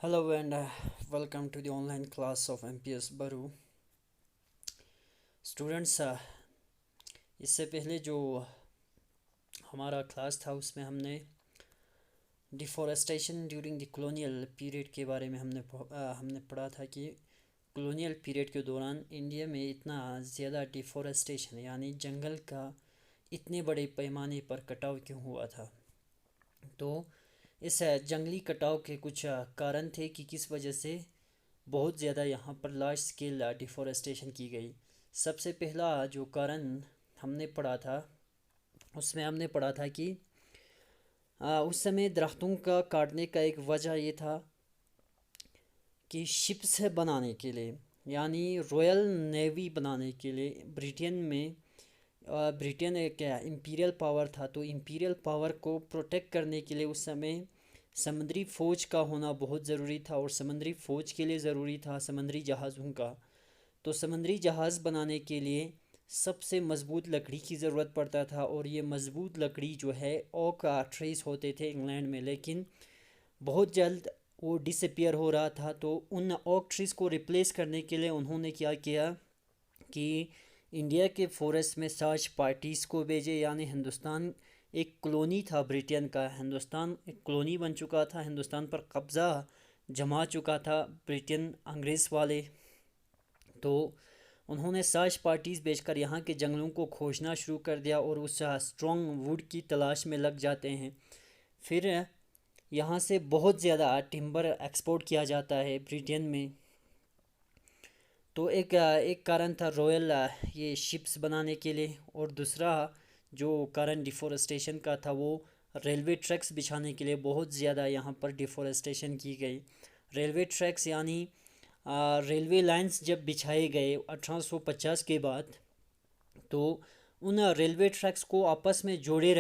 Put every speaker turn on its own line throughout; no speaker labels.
Hello and welcome to the online class of MPS Baru. Students इससे पहले जो हमारा क्लास था उसमें हमने deforestation during the colonial period के बारे में हमने पढ़ा था कि कॉलोनियल पीरियड के दौरान इंडिया में इतना ज़्यादा डिफॉरेस्टेशन यानी जंगल का इतने बड़े पैमाने पर कटाव क्यों हुआ था। तो इस जंगली कटाव के कुछ कारण थे कि किस वजह से बहुत ज़्यादा यहाँ पर लार्ज स्केल डिफॉरेस्टेशन की गई। सबसे पहला जो कारण हमने पढ़ा था उसमें हमने पढ़ा था कि उस समय दरख्तों का काटने का एक वजह ये था कि शिप्स बनाने के लिए यानी रॉयल नेवी बनाने के लिए ब्रिटेन एक इम्पीरियल पावर था, तो इम्पीरियल पावर को प्रोटेक्ट करने के लिए उस समय समुद्री फ़ौज का होना बहुत ज़रूरी था और समुद्री फ़ौज के लिए ज़रूरी था समुद्री जहाज़ों का। तो समुद्री जहाज़ बनाने के लिए सबसे मज़बूत लकड़ी की ज़रूरत पड़ता था और ये मज़बूत लकड़ी जो है ओक ट्रीज होते थे इंग्लैंड में, लेकिन बहुत जल्द वो डिसअपियर हो रहा था। तो उन ओक ट्रीज़ को रिप्लेस करने के लिए उन्होंने क्या किया कि इंडिया के फॉरेस्ट में सर्च पार्टीज़ को भेजे, यानी हिंदुस्तान एक कॉलोनी था ब्रिटेन का, हिंदुस्तान एक कॉलोनी बन चुका था, हिंदुस्तान पर कब्ज़ा जमा चुका था ब्रिटेन अंग्रेज़ वाले। तो उन्होंने सर्च पार्टीज़ भेजकर यहाँ के जंगलों को खोजना शुरू कर दिया और उस स्ट्रॉन्ग वुड की तलाश में लग जाते हैं। फिर यहाँ से बहुत ज़्यादा टिम्बर एक्सपोर्ट किया जाता है ब्रिटेन में। तो एक कारण था रॉयल ये शिप्स बनाने के लिए, और दूसरा जो कारण डिफॉरेस्टेशन का था वो रेलवे ट्रैक्स बिछाने के लिए बहुत ज़्यादा यहाँ पर डिफॉरेस्टेशन की गई। रेलवे ट्रैक्स यानी रेलवे लाइंस जब बिछाए गए 1850 के बाद, तो उन रेलवे ट्रैक्स को आपस में जोड़ के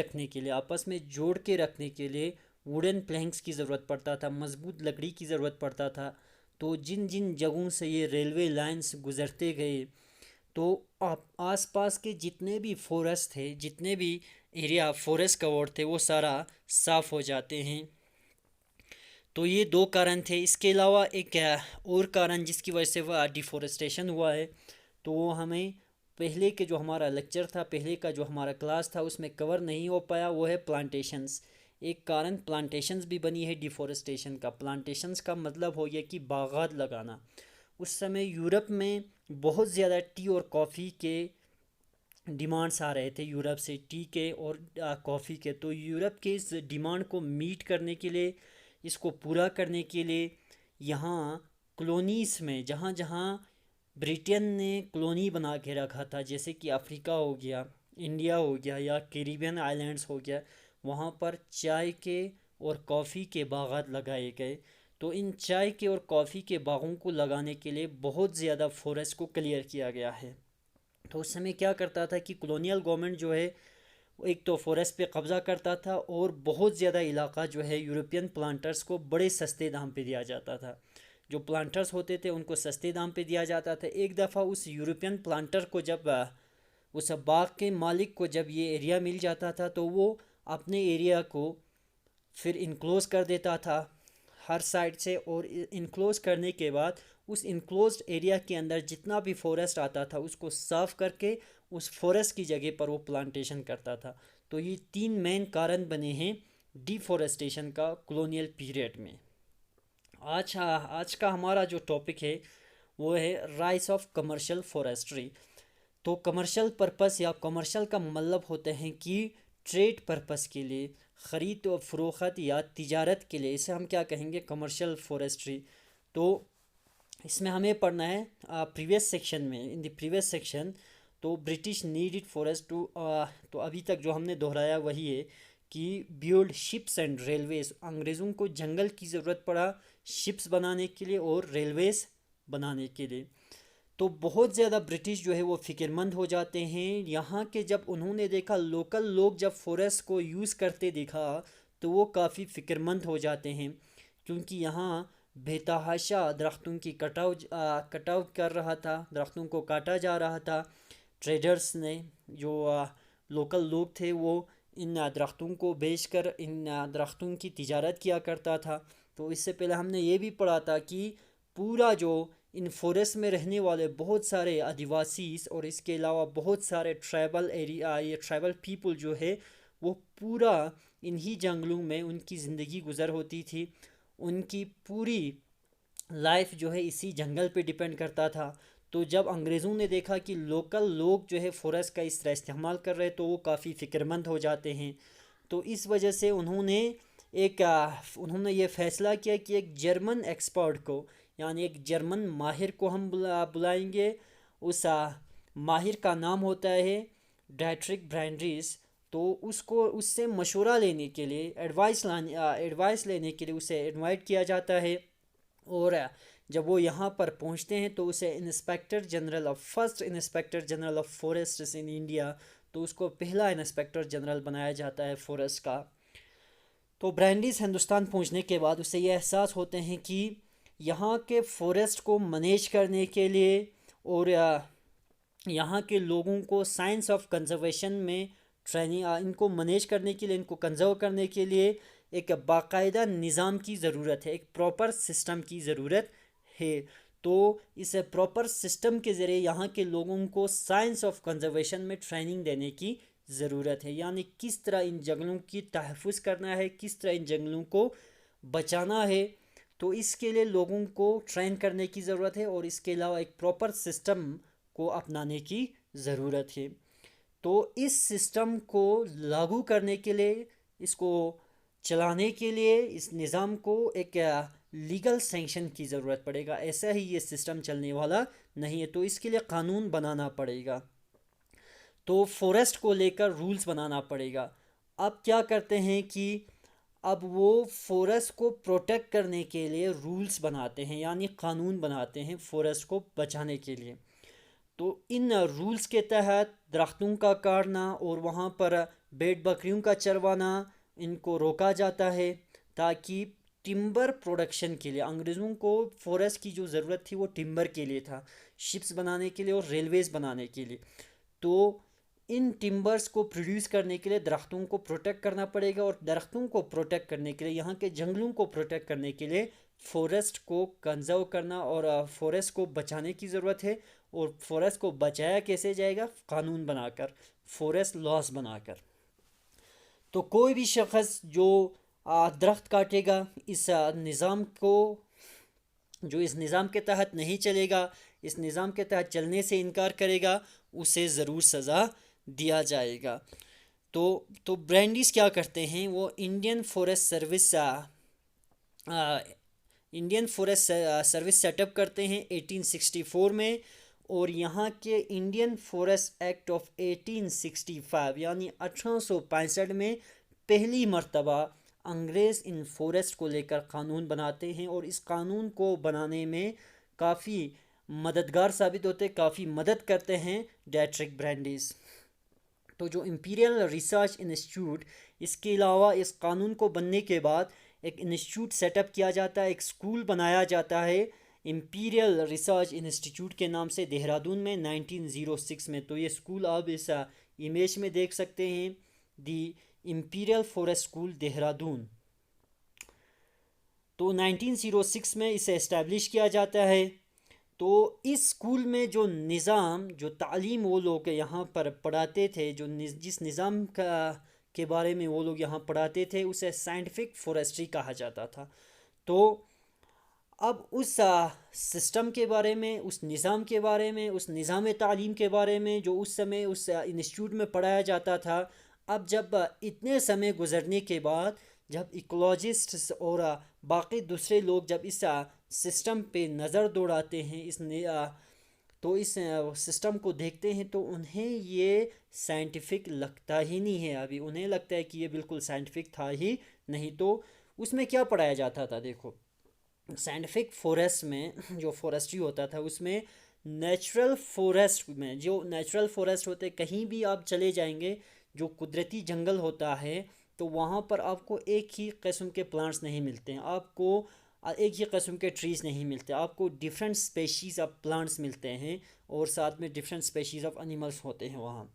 रखने के लिए वुडन प्लैंक्स की ज़रूरत पड़ता था, मज़बूत लकड़ी की ज़रूरत पड़ता था। तो जिन जिन जगहों से ये रेलवे लाइंस गुज़रते गए, तो आप आसपास के जितने भी फॉरेस्ट थे, जितने भी एरिया फॉरेस्ट कवर थे, वो सारा साफ़ हो जाते हैं। तो ये दो कारण थे। इसके अलावा एक और कारण जिसकी वजह से वह डिफॉरेस्टेशन हुआ है, तो वो हमें पहले के जो हमारा लेक्चर था, पहले का जो हमारा क्लास था उसमें कवर नहीं हो पाया, वो है प्लांटेशंस। एक कारण प्लांटेशंस भी बनी है डिफॉरेस्टेशन का। प्लांटेशंस का मतलब हो गया कि बागात लगाना। उस समय यूरोप में बहुत ज़्यादा टी और कॉफ़ी के डिमांड्स आ रहे थे, यूरोप से टी के और कॉफ़ी के। तो यूरोप के इस डिमांड को मीट करने के लिए, इसको पूरा करने के लिए यहाँ कॉलोनीज़ में जहाँ जहाँ ब्रिटेन ने कॉलोनी बना के रखा था, जैसे कि अफ्रीका हो गया, इंडिया हो गया या कैरिबियन आइलैंड्स हो गया, वहाँ पर चाय के और कॉफ़ी के बागात लगाए गए। तो इन चाय के और कॉफ़ी के बागों को लगाने के लिए बहुत ज़्यादा फॉरेस्ट को क्लियर किया गया है। तो उस समय क्या करता था कि कॉलोनियल गवर्नमेंट जो है वो एक तो फॉरेस्ट पे कब्ज़ा करता था और बहुत ज़्यादा इलाका जो है यूरोपियन प्लांटर्स को बड़े सस्ते दाम पे दिया जाता था। जो प्लांटर्स होते थे उनको सस्ते दाम पे दिया जाता था। एक दफ़ा उस यूरोपियन प्लांटर को जब उस बाग के मालिक को जब ये एरिया मिल जाता था, तो वो अपने एरिया को फिर इनक्लोज़ कर देता था हर साइड से, और इनक्लोज़ करने के बाद उस इनक्लोज्ड एरिया के अंदर जितना भी फॉरेस्ट आता था उसको साफ़ करके उस फॉरेस्ट की जगह पर वो प्लांटेशन करता था। तो ये तीन मेन कारण बने हैं डिफॉरेस्टेशन का कॉलोनियल पीरियड में। आज का हमारा जो टॉपिक है वो है राइज ऑफ कमर्शियल फॉरेस्ट्री। तो कमर्शियल पर्पस या कमर्शियल का मतलब होते हैं कि ट्रेड पर्पस के लिए, ख़रीद और फरोख्त या तिजारत के लिए, इसे हम क्या कहेंगे, कमर्शियल फॉरेस्ट्री। तो इसमें हमें पढ़ना है प्रीवियस सेक्शन में, इन द प्रीवियस सेक्शन, तो ब्रिटिश नीडेड फॉरेस्ट टू, तो अभी तक जो हमने दोहराया वही है कि बिल्ड शिप्स एंड रेलवेज। अंग्रेज़ों को जंगल की ज़रूरत पड़ा शिप्स बनाने के लिए और रेलवेज बनाने के लिए। तो बहुत ज़्यादा ब्रिटिश जो है वो फ़िक्रमंद हो जाते हैं यहाँ के। जब उन्होंने देखा लोकल लोग जब फॉरेस्ट को यूज़ करते देखा, तो वो काफ़ी फ़िक्रमंद हो जाते हैं, क्योंकि यहाँ बेतहाशा दरख्तों की कटाव कर रहा था, दरख्तों को काटा जा रहा था। ट्रेडर्स ने, जो लोकल लोग थे, वो इन दरख्तों को बेचकर इन दरख्तों की तिजारत किया करता था। तो इससे पहले हमने ये भी पढ़ा था कि पूरा जो इन फॉरेस्ट में रहने वाले बहुत सारे आदिवासी और इसके अलावा बहुत सारे ट्राइबल एरिया, ये ट्राइबल पीपल जो है वो पूरा इन्हीं जंगलों में उनकी ज़िंदगी गुजर होती थी। उनकी पूरी लाइफ जो है इसी जंगल पे डिपेंड करता था। तो जब अंग्रेज़ों ने देखा कि लोकल लोग जो है फॉरेस्ट का इस तरह इस्तेमाल कर रहे हैं तो वो काफ़ी फ़िक्रमंद हो जाते हैं। तो इस वजह से उन्होंने ये फ़ैसला किया कि एक जर्मन एक्सपर्ट को, यानी एक जर्मन माहिर को हम बुलाएंगे। उस माहिर का नाम होता है डैट्रिक ब्रांड्रीज। तो उसको उससे मशवरा लेने के लिए, एडवाइस लेने के लिए उसे इनवाइट किया जाता है। और जब वो यहाँ पर पहुँचते हैं तो उसे first inspector general of forests in India, तो उसको पहला इंस्पेक्टर जनरल बनाया जाता है फॉरेस्ट का। तो ब्रांडीज हिंदुस्तान पहुँचने के बाद उसे ये एहसास होते हैं कि यहाँ के फॉरेस्ट को मैनेज करने के लिए और यहाँ के लोगों को साइंस ऑफ कंजर्वेशन में ट्रेनिंग, इनको मैनेज करने के लिए, इनको कंजर्व करने के लिए एक बाकायदा निज़ाम की ज़रूरत है, एक प्रॉपर सिस्टम की ज़रूरत है। तो इस प्रॉपर सिस्टम के ज़रिए यहाँ के लोगों को साइंस ऑफ कंजर्वेशन में ट्रेनिंग देने की ज़रूरत है, यानी किस तरह इन जंगलों की तहफ़्फ़ुज़ करना है, किस तरह इन जंगलों को बचाना है। तो इसके लिए लोगों को ट्रेन करने की ज़रूरत है और इसके अलावा एक प्रॉपर सिस्टम को अपनाने की ज़रूरत है। तो इस सिस्टम को लागू करने के लिए, इसको चलाने के लिए, इस निज़ाम को एक लीगल सैंक्शन की ज़रूरत पड़ेगा। ऐसा ही ये सिस्टम चलने वाला नहीं है, तो इसके लिए कानून बनाना पड़ेगा। तो फॉरेस्ट को लेकर रूल्स बनाना पड़ेगा। अब क्या करते हैं कि अब वो फॉरेस्ट को प्रोटेक्ट करने के लिए रूल्स बनाते हैं, यानी कानून बनाते हैं फॉरेस्ट को बचाने के लिए। तो इन रूल्स के तहत दरख्तों का काटना और वहाँ पर भेड़ बकरियों का चरवाना, इनको रोका जाता है, ताकि टिम्बर प्रोडक्शन के लिए, अंग्रेज़ों को फॉरेस्ट की जो ज़रूरत थी वो टिम्बर के लिए था, शिप्स बनाने के लिए और रेलवेज़ बनाने के लिए। तो इन टिम्बर्स को प्रोड्यूस करने के लिए दरख्तों को प्रोटेक्ट करना पड़ेगा, और दरख्तों को प्रोटेक्ट करने के लिए, यहाँ के जंगलों को प्रोटेक्ट करने के लिए फॉरेस्ट को कंजर्व करना और फॉरेस्ट को बचाने की ज़रूरत है। और फॉरेस्ट को बचाया कैसे जाएगा? कानून बनाकर, फॉरेस्ट लॉस बनाकर। तो कोई भी शख्स जो दरख्त काटेगा, इस निज़ाम के तहत नहीं चलेगा, इस निज़ाम के तहत चलने से इनकार करेगा, उसे ज़रूर सज़ा दिया जाएगा। तो ब्रांडीज क्या करते हैं, वो इंडियन फॉरेस्ट सर्विस सेटअप करते हैं 1864 में। और यहाँ के इंडियन फॉरेस्ट एक्ट ऑफ 1865 यानी 1865 में पहली मर्तबा अंग्रेज़ इन फॉरेस्ट को लेकर कानून बनाते हैं, और इस कानून को बनाने में काफ़ी मददगार साबित होते, काफ़ी मदद करते हैं डैट्रिक ब्रांडीज। तो जो इंपीरियल रिसर्च इंस्टीट्यूट, इसके अलावा इस कानून को बनने के बाद एक इंस्टीट्यूट सेटअप किया जाता है, एक स्कूल बनाया जाता है इंपीरियल रिसर्च इंस्टीट्यूट के नाम से देहरादून में 1906 में। तो ये स्कूल आप इस इमेज में देख सकते हैं, दी इंपीरियल फॉरेस्ट स्कूल देहरादून। तो 1906 में इसे इस्टेब्लिश किया जाता है। तो इस स्कूल में जो तालीम वो लोग यहाँ पर पढ़ाते थे, जिस निज़ाम के बारे में वो लोग यहाँ पढ़ाते थे, उसे साइंटिफिक फॉरेस्ट्री कहा जाता था। तो अब उस सिस्टम के बारे में, उस निज़ाम के बारे में, उस निज़ाम तालीम के बारे में जो उस समय उस इंस्टीट्यूट में पढ़ाया जाता था, अब जब इतने समय गुजरने के बाद जब इकोलॉजिस्ट्स और बाकी दूसरे लोग जब इस सिस्टम पे नज़र दौड़ाते हैं, तो इस सिस्टम को देखते हैं, तो उन्हें ये साइंटिफिक लगता ही नहीं है। अभी उन्हें लगता है कि ये बिल्कुल साइंटिफिक था ही नहीं। तो उसमें क्या पढ़ाया जाता था, देखो साइंटिफिक फॉरेस्ट में जो फॉरेस्ट्री होता था, उसमें नेचुरल फॉरेस्ट में, जो नेचुरल फॉरेस्ट होते, कहीं भी आप चले जाएंगे, जो कुदरती जंगल होता है, तो वहाँ पर आपको एक ही किस्म के प्लांट्स नहीं मिलते हैं, आपको एक ही किस्म के ट्रीज़ नहीं मिलते, आपको डिफरेंट स्पेशीज़ ऑफ प्लांट्स मिलते हैं, और साथ में डिफरेंट स्पेशीज़ ऑफ एनिमल्स होते हैं वहाँ।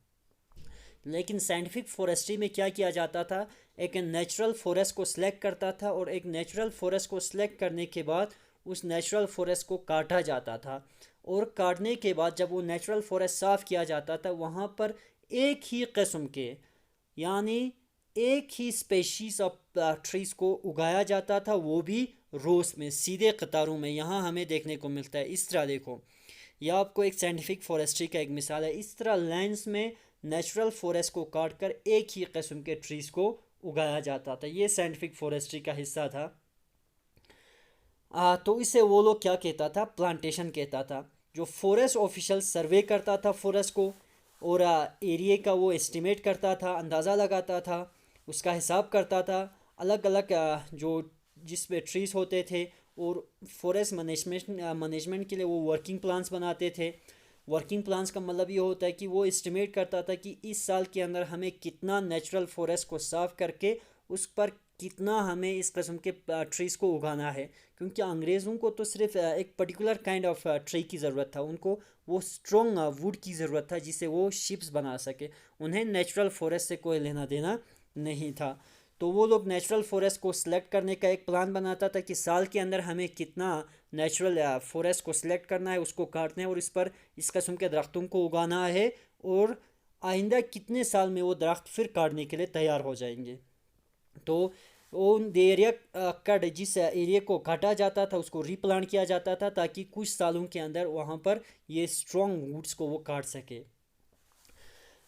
लेकिन साइंटिफिक फॉरेस्ट्री में क्या किया जाता था, एक नेचुरल फॉरेस्ट को सिलेक्ट करता था और एक नेचुरल फॉरेस्ट को सिलेक्ट करने के बाद उस नेचुरल फॉरेस्ट को काटा जाता था, और काटने के बाद जब वो नेचुरल फॉरेस्ट साफ़ किया जाता था वहाँ पर एक ही किस्म के, यानी एक ही स्पेशीज़ ऑफ ट्रीज़ को उगाया जाता था, वो भी रोज़ में सीधे कतारों में। यहाँ हमें देखने को मिलता है इस तरह, देखो यह आपको एक साइंटिफिक फॉरेस्ट्री का एक मिसाल है। इस तरह लाइन्स में नेचुरल फॉरेस्ट को काट कर एक ही किस्म के ट्रीज़ को उगाया जाता था। ये साइंटिफिक फॉरेस्ट्री का हिस्सा था। तो इसे वो लोग क्या कहता था, प्लांटेशन कहता था। जो फॉरेस्ट ऑफिशियल सर्वे करता था फॉरेस्ट को, और एरिया का वो एस्टिमेट करता था, अंदाज़ा लगाता था, उसका हिसाब करता था, अलग अलग जो जिसमें ट्रीज़ होते थे, और फॉरेस्ट मैनेजमेंट के लिए वो वर्किंग प्लान्स बनाते थे। वर्किंग प्लान्स का मतलब ये होता है कि वो एस्टिमेट करता था कि इस साल के अंदर हमें कितना नेचुरल फॉरेस्ट को साफ़ करके उस पर कितना हमें इस किस्म के ट्रीज़ को उगाना है। क्योंकि अंग्रेज़ों को तो सिर्फ एक पर्टिकुलर काइंड ऑफ ट्री की ज़रूरत था, उनको वो स्ट्रॉन्ग वुड की ज़रूरत था जिससे वो शिप्स बना सके, उन्हें नेचुरल फॉरेस्ट से कोई लेना देना नहीं था। तो वो लोग नेचुरल फॉरेस्ट को सिलेक्ट करने का एक प्लान बनाता था कि साल के अंदर हमें कितना नेचुरल फॉरेस्ट को सिलेक्ट करना है, उसको काटना है और इस पर इस किस्म के दरख्तों को उगाना है, और आइंदा कितने साल में वो दरख्त फिर काटने के लिए तैयार हो जाएंगे। तो उन एरिया कट जिस एरिया को काटा जाता था उसको रीप्लांट किया जाता था, ताकि कुछ सालों के अंदर वहाँ पर ये स्ट्रॉन्ग वुड्स को वो काट सके।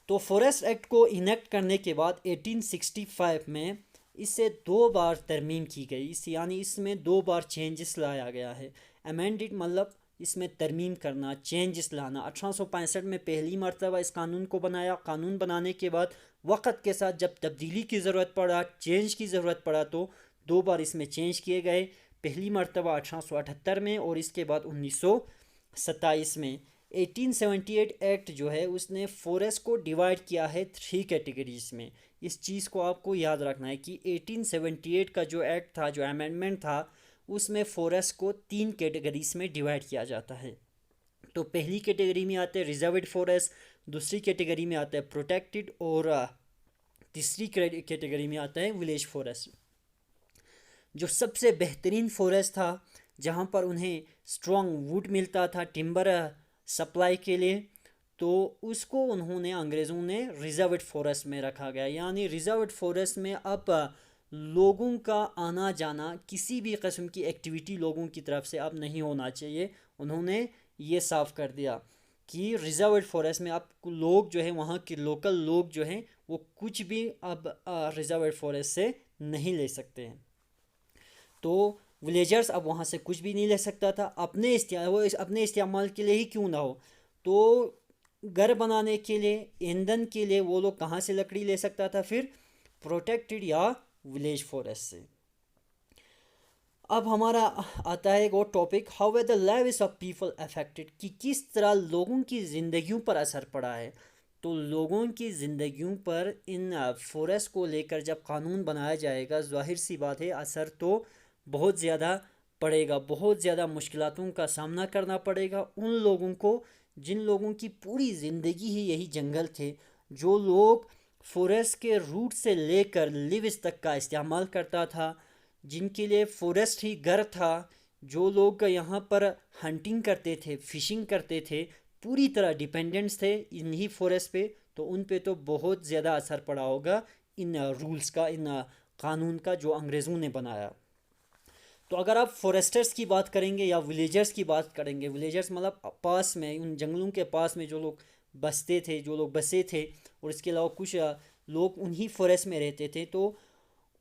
तो फॉरेस्ट एक्ट को इनेक्ट करने के बाद 1865 में इसे 2 बार तरमीम की गई, यानी इसमें 2 बार चेंजेस लाया गया है। अमेंडेड मतलब इसमें तरमीम करना, चेंजेस लाना। 1865 में पहली मरतबा इस कानून को बनाया। कानून बनाने के बाद वक़्त के साथ जब तब्दीली की ज़रूरत पड़ा, चेंज की ज़रूरत पड़ा, तो 2 बार इसमें चेंज किए गए। पहली मरतबा 1878 में और इसके बाद 1927 में। 1878 एक्ट जो है उसने फॉरेस्ट को डिवाइड किया है 3 कैटेगरीज में। इस चीज़ को आपको याद रखना है कि 1878 का जो एक्ट था, जो अमेंडमेंट था, उसमें फॉरेस्ट को 3 कैटेगरीज में डिवाइड किया जाता है। तो पहली कैटेगरी में आते हैं रिजर्व्ड फॉरेस्ट, दूसरी कैटेगरी में आता है प्रोटेक्टेड, और तीसरी कैटेगरी में आता है विलेज फॉरेस्ट। जो सबसे बेहतरीन फॉरेस्ट था, जहाँ पर उन्हें स्ट्रॉन्ग वुड मिलता था टिम्बर सप्लाई के लिए, तो उसको उन्होंने अंग्रेज़ों ने रिजर्व्ड फॉरेस्ट में रखा गया। यानी रिजर्व्ड फॉरेस्ट में अब लोगों का आना जाना, किसी भी किस्म की एक्टिविटी लोगों की तरफ से अब नहीं होना चाहिए। उन्होंने ये साफ़ कर दिया कि रिजर्व्ड फॉरेस्ट में अब लोग जो है, वहाँ के लोकल लोग जो हैं, वो कुछ भी अब रिजर्व्ड फॉरेस्ट से नहीं ले सकते हैं। तो विलेजर्स अब वहाँ से कुछ भी नहीं ले सकता था, वो अपने इस्तेमाल के लिए ही क्यों ना हो। तो घर बनाने के लिए, ईंधन के लिए वो लोग कहाँ से लकड़ी ले सकता था, फिर प्रोटेक्टेड या विलेज फॉरेस्ट से। अब हमारा आता है एक और topic, how way the lives of people affected, कि किस तरह लोगों की ज़िंदगियों पर असर पड़ा है। तो लोगों की ज़िंदगियों पर इन फॉरेस्ट को लेकर जब कानून बनाया जाएगा, ज़ाहिर सी बात है असर तो बहुत ज़्यादा पड़ेगा, बहुत ज़्यादा मुश्किलातों का सामना करना पड़ेगा उन लोगों को जिन लोगों की पूरी ज़िंदगी ही यही जंगल थे, जो लोग फॉरेस्ट के रूट से लेकर लिव्स तक का इस्तेमाल करता था, जिनके लिए फॉरेस्ट ही घर था, जो लोग यहाँ पर हंटिंग करते थे, फिशिंग करते थे, पूरी तरह डिपेंडेंट्स थे इन्हीं फॉरेस्ट पे। तो उन पे तो बहुत ज़्यादा असर पड़ा होगा इन रूल्स का, इन कानून का जो अंग्रेज़ों ने बनाया। तो अगर आप फॉरेस्टर्स की बात करेंगे या विलेजर्स की बात करेंगे, विलेजर्स मतलब पास में, उन जंगलों के पास में जो लोग बसते थे, जो लोग बसे थे, और इसके अलावा कुछ लोग उन्हीं फॉरेस्ट में रहते थे, तो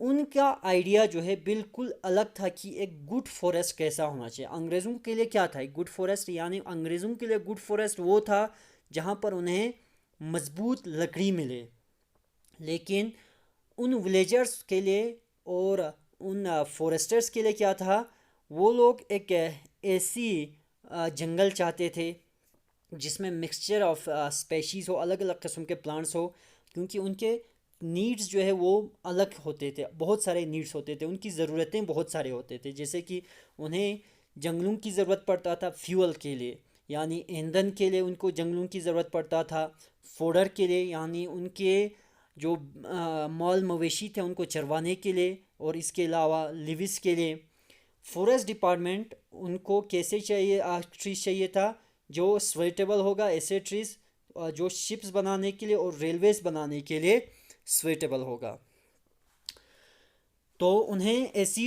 उनका आइडिया जो है बिल्कुल अलग था कि एक गुड फॉरेस्ट कैसा होना चाहिए। अंग्रेज़ों के लिए क्या था एक गुड फॉरेस्ट, यानी अंग्रेज़ों के लिए गुड फॉरेस्ट वो था जहाँ पर उन्हें मजबूत लकड़ी मिले। लेकिन उन विलेजर्स के लिए और उन फॉरेस्टर्स के लिए क्या था, वो लोग एक ऐसी जंगल चाहते थे जिसमें मिक्सचर ऑफ स्पेशीज़ हो, अलग अलग किस्म के प्लांट्स हो, क्योंकि उनके नीड्स जो है वो अलग होते थे, बहुत सारे नीड्स होते थे, उनकी ज़रूरतें बहुत सारे होते थे। जैसे कि उन्हें जंगलों की ज़रूरत पड़ता था फ्यूल के लिए, यानी ईंधन के लिए उनको जंगलों की ज़रूरत पड़ता था। फोडर के लिए यानी उनके जो माल मवेशी थे उनको चरवाने के लिए, और इसके अलावा लिविस के लिए। फॉरेस्ट डिपार्टमेंट उनको कैसे चाहिए, ट्रीज चाहिए था जो स्वेटेबल होगा, ऐसे ट्रीज जो शिप्स बनाने के लिए और रेलवेज बनाने के लिए स्वेटेबल होगा। तो उन्हें ऐसी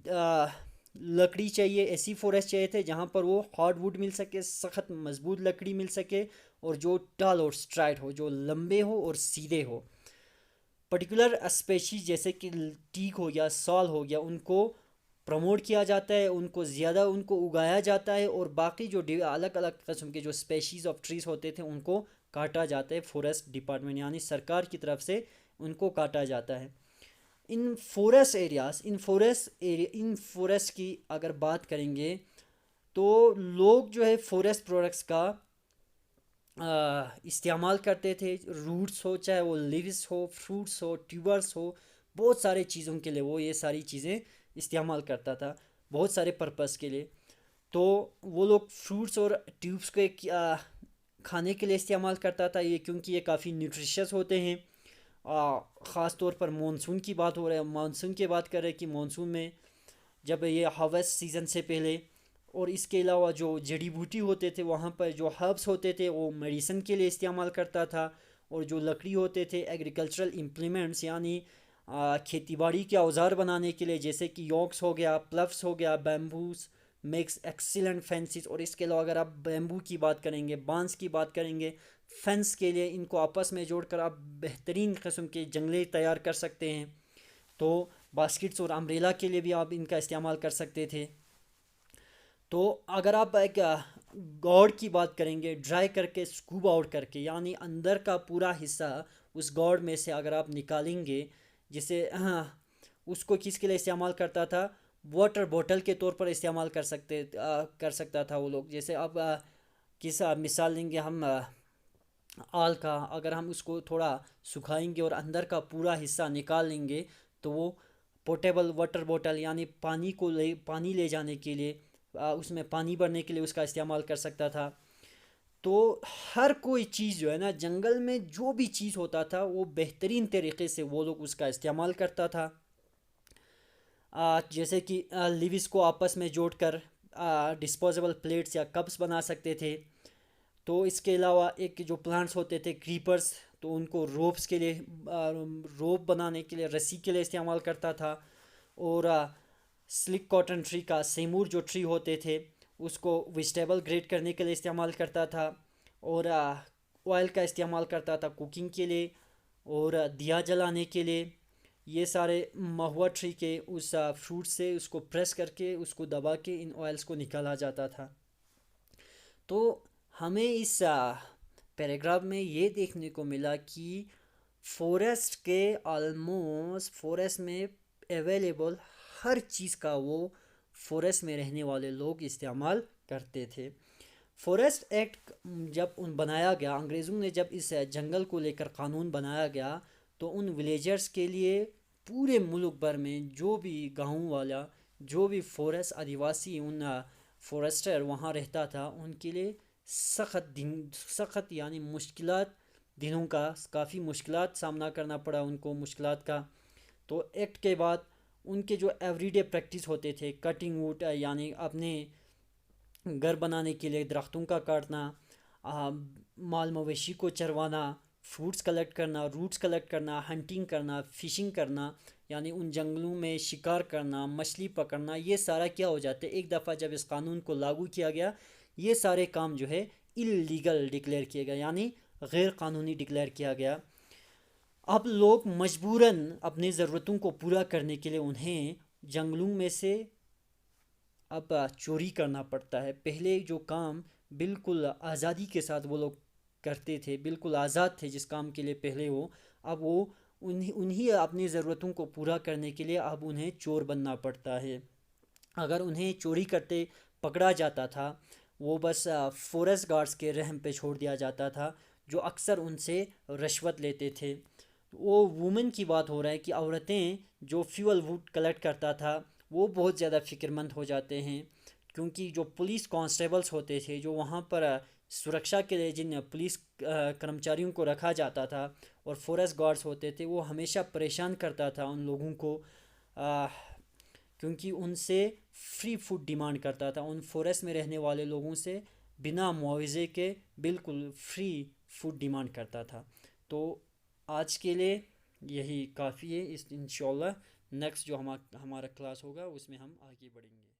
लकड़ी चाहिए, ऐसी फॉरेस्ट चाहिए थे जहाँ पर वो हार्डवुड मिल सके, सख्त मजबूत लकड़ी मिल सके, और जो टल और स्ट्राइट हो, जो लंबे हो और सीधे हो। पर्टिकुलर स्पेशीज जैसे कि टीक हो गया, साल हो गया, उनको प्रमोट किया जाता है, उनको ज़्यादा उनको उगाया जाता है, और बाकी जो अलग अलग किस्म के जो स्पेशीज़ ऑफ ट्रीज़ होते थे उनको काटा जाता है फॉरेस्ट डिपार्टमेंट यानी सरकार की तरफ से उनको काटा जाता है। इन फॉरेस्ट एरियाज, इन फॉरेस्ट की अगर बात करेंगे तो लोग जो है फॉरेस्ट प्रोडक्ट्स का इस्तेमाल करते थे। रूट्स हो, चाहे वो लिव्स हो, फ्रूट्स हो, ट्यूबर्स हो, बहुत सारे चीज़ों के लिए वो ये सारी चीज़ें इस्तेमाल करता था, बहुत सारे पर्पस के लिए। तो वो लोग फ्रूट्स और ट्यूब्स को खाने के लिए इस्तेमाल करता था ये, क्योंकि ये काफ़ी न्यूट्रिशियस होते हैं। ख़ास तौर पर मानसून की बात हो रहा है, मानसून की बात कर रहे हैं कि मानसून में जब ये हार्वेस्ट सीज़न से पहले, और इसके अलावा जो जड़ी बूटी होते थे वहाँ पर जो हर्ब्स होते थे वो मेडिसिन के लिए इस्तेमाल करता था। और जो लकड़ी होते थे एग्रीकल्चरल इम्प्लीमेंट्स यानी खेतीबाड़ी के औजार बनाने के लिए, जैसे कि यॉक्स हो गया, प्लफ्स हो गया, बैम्बूस मेक्स एक्सीलेंट फेंसिस। और इसके अलावा अगर आप बैम्बू की बात करेंगे, बांस की बात करेंगे, फेंस के लिए इनको आपस में जोड़कर आप बेहतरीन किस्म के जंगले तैयार कर सकते हैं। तो बास्केट्स और अम्ब्रेला के लिए भी आप इनका इस्तेमाल कर सकते थे। तो अगर आप एक गॉड की बात करेंगे, ड्राई करके स्कूब आउट करके, यानी अंदर का पूरा हिस्सा उस गॉड में से अगर आप निकालेंगे, जिसे उसको किसके लिए इस्तेमाल करता था, वाटर बॉटल के तौर पर इस्तेमाल कर सकता था वो लोग। जैसे अब किस मिसाल लेंगे हम, आल का, अगर हम उसको थोड़ा सुखाएंगे और अंदर का पूरा हिस्सा निकाल लेंगे तो वो पोर्टेबल वाटर बॉटल यानी पानी ले जाने के लिए, उसमें पानी भरने के लिए उसका इस्तेमाल कर सकता था। तो हर कोई चीज़ जो है ना, जंगल में जो भी चीज़ होता था वो बेहतरीन तरीके से वो लोग उसका इस्तेमाल करता था। जैसे कि लिविस को आपस में जोड़कर डिस्पोजेबल प्लेट्स या कप्स बना सकते थे। तो इसके अलावा एक जो प्लांट्स होते थे क्रीपर्स, तो उनको रोप्स के लिए, रोप बनाने के लिए, रस्सी के लिए इस्तेमाल करता था। और स्लिक कॉटन ट्री का सेमूर जो ट्री होते थे उसको वेजिटेबल ग्रेड करने के लिए इस्तेमाल करता था। और ऑयल का इस्तेमाल करता था कुकिंग के लिए और दिया जलाने के लिए। ये सारे महुआ ट्री के उस फ्रूट से उसको प्रेस करके उसको दबा के इन ऑयल्स को निकाला जाता था। तो हमें इस पैराग्राफ में ये देखने को मिला कि फॉरेस्ट में अवेलेबल हर चीज़ का वो फॉरेस्ट में रहने वाले लोग इस्तेमाल करते थे। फॉरेस्ट एक्ट जब बनाया गया, अंग्रेज़ों ने जब इस जंगल को लेकर कानून बनाया गया, तो उन विलेजर्स के लिए पूरे मुल्क भर में जो भी गाँव वाला, जो भी फॉरेस्ट आदिवासी, उन फॉरेस्टर वहाँ रहता था, उनके लिए सख्त यानी मुश्किलात दिनों का, काफ़ी मुश्किलात सामना करना पड़ा उनको, मुश्किलात का। तो एक्ट के बाद उनके जो एवरीडे प्रैक्टिस होते थे, कटिंग वुड यानी अपने घर बनाने के लिए दरख्तों का काटना, माल मवेशी को चरवाना, फ्रूट्स कलेक्ट करना, रूट्स कलेक्ट करना, हंटिंग करना, फिशिंग करना, यानी उन जंगलों में शिकार करना, मछली पकड़ना, ये सारा क्या हो जाता है, एक दफ़ा जब इस कानून को लागू किया गया, ये सारे काम जो है इलीगल डिक्लेयर किए गए, यानी गैर कानूनी डिक्लेयर किया गया। अब लोग मजबूरन अपनी ज़रूरतों को पूरा करने के लिए उन्हें जंगलों में से अब चोरी करना पड़ता है। पहले जो काम बिल्कुल आज़ादी के साथ वो लोग करते थे, बिल्कुल आज़ाद थे जिस काम के लिए पहले वो, अब वो उन्हीं अपनी ज़रूरतों को पूरा करने के लिए अब उन्हें चोर बनना पड़ता है। अगर उन्हें चोरी करते पकड़ा जाता था, वो बस फॉरेस्ट गार्ड्स के रहम पे छोड़ दिया जाता था, जो अक्सर उनसे रिश्वत लेते थे। वो वुमेन की बात हो रहा है कि औरतें जो फ्यूल वुड कलेक्ट करता था वो बहुत ज़्यादा फ़िक्रमंद हो जाते हैं, क्योंकि जो पुलिस कांस्टेबल्स होते थे, जो वहाँ पर सुरक्षा के लिए जिन पुलिस कर्मचारियों को रखा जाता था, और फॉरेस्ट गार्ड्स होते थे, वो हमेशा परेशान करता था उन लोगों को, आ, क्योंकि उनसे फ्री फूड डिमांड करता था, उन फॉरेस्ट में रहने वाले लोगों से बिना मुआवजे के बिल्कुल फ्री फूड डिमांड करता था। तो आज के लिए यही काफ़ी है। इस इंशाल्लाह नेक्स्ट जो हमारा क्लास होगा उसमें हम आगे बढ़ेंगे।